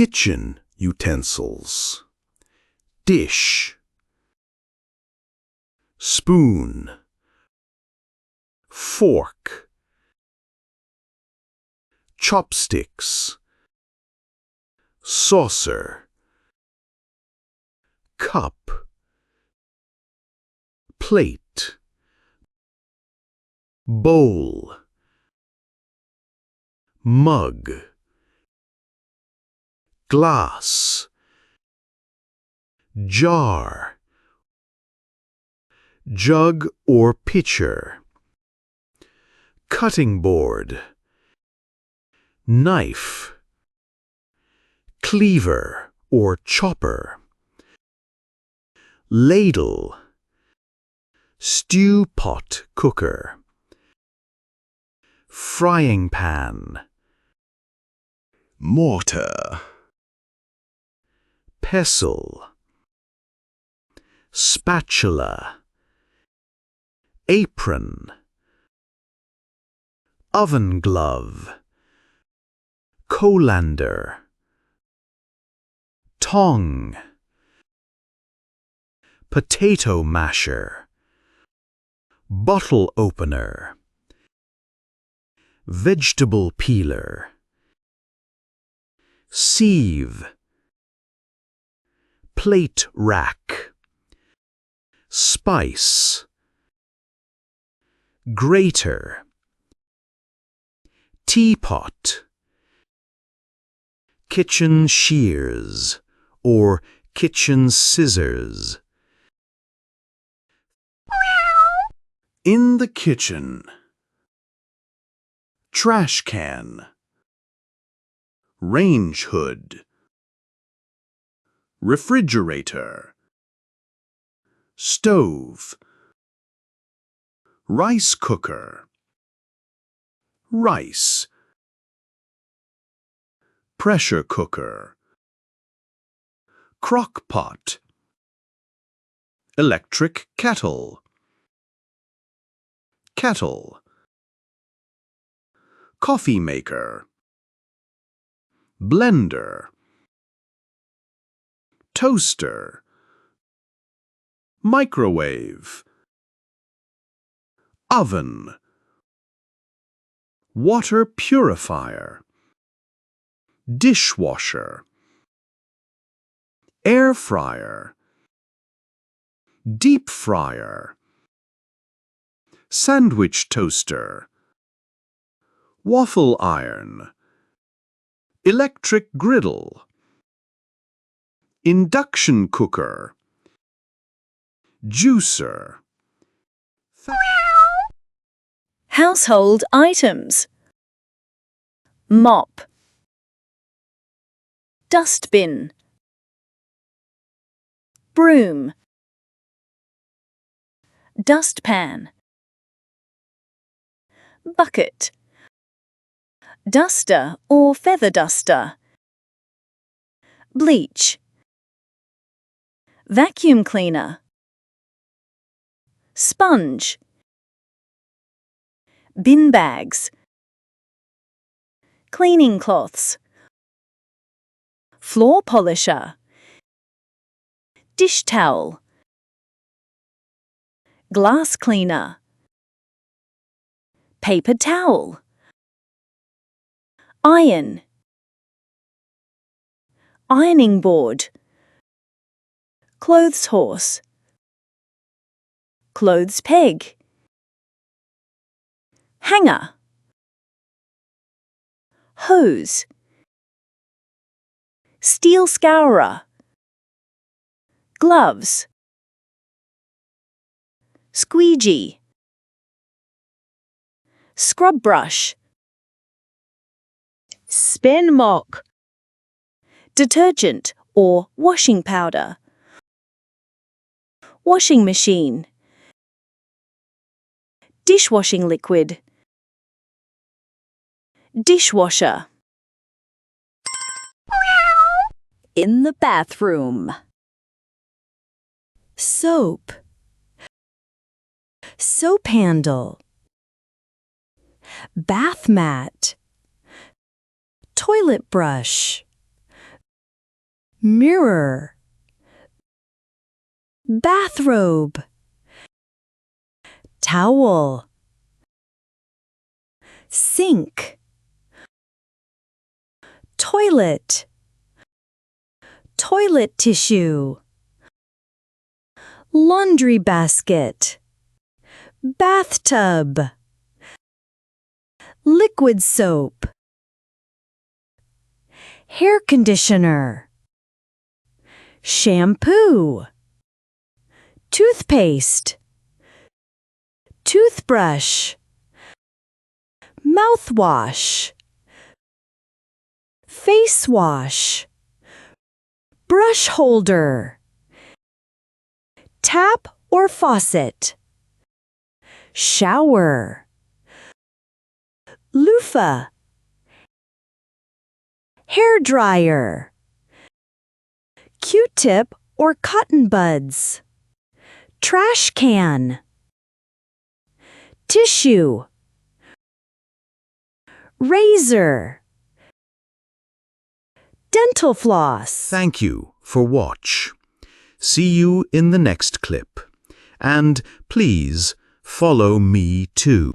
kitchen utensils, dish, spoon, fork, chopsticks, saucer, cup, plate, bowl, mug, glass, jar, jug or pitcher, cutting board, knife, cleaver or chopper, ladle, stew pot cooker, frying pan, mortar, pestle, spatula, apron, oven glove, colander, tong, potato masher, bottle opener, vegetable peeler, sieve, plate rack, spice, grater, teapot, kitchen shears or kitchen scissors. In the kitchen, trash can, range hood, refrigerator, stove, rice cooker, rice, pressure cooker, crock pot, electric kettle, kettle, coffee maker, blender, toaster, microwave, oven, water purifier, dishwasher, air fryer, deep fryer, sandwich toaster, waffle iron, electric griddle, induction cooker, juicer. Household items: mop, dustbin, broom, dustpan, bucket, duster or feather duster, bleach, vacuum cleaner, sponge, bin bags, cleaning cloths, floor polisher, dish towel, glass cleaner, paper towel, iron, ironing board, clothes horse, clothes peg, hanger, hose, steel scourer, gloves, squeegee, scrub brush, spin mop, detergent or washing powder, washing machine, dishwashing liquid, dishwasher. In the bathroom: soap, soap handle, bath mat, toilet brush, mirror, bathrobe, towel, sink, toilet, toilet tissue, laundry basket, bathtub, liquid soap, hair conditioner, shampoo, toothpaste, toothbrush, mouthwash, face wash, brush holder, tap or faucet, shower, loofah, hair dryer, Q-tip or cotton buds, trash can, tissue, razor, dental floss. Thank you for watch. See you in the next clip. And please follow me too.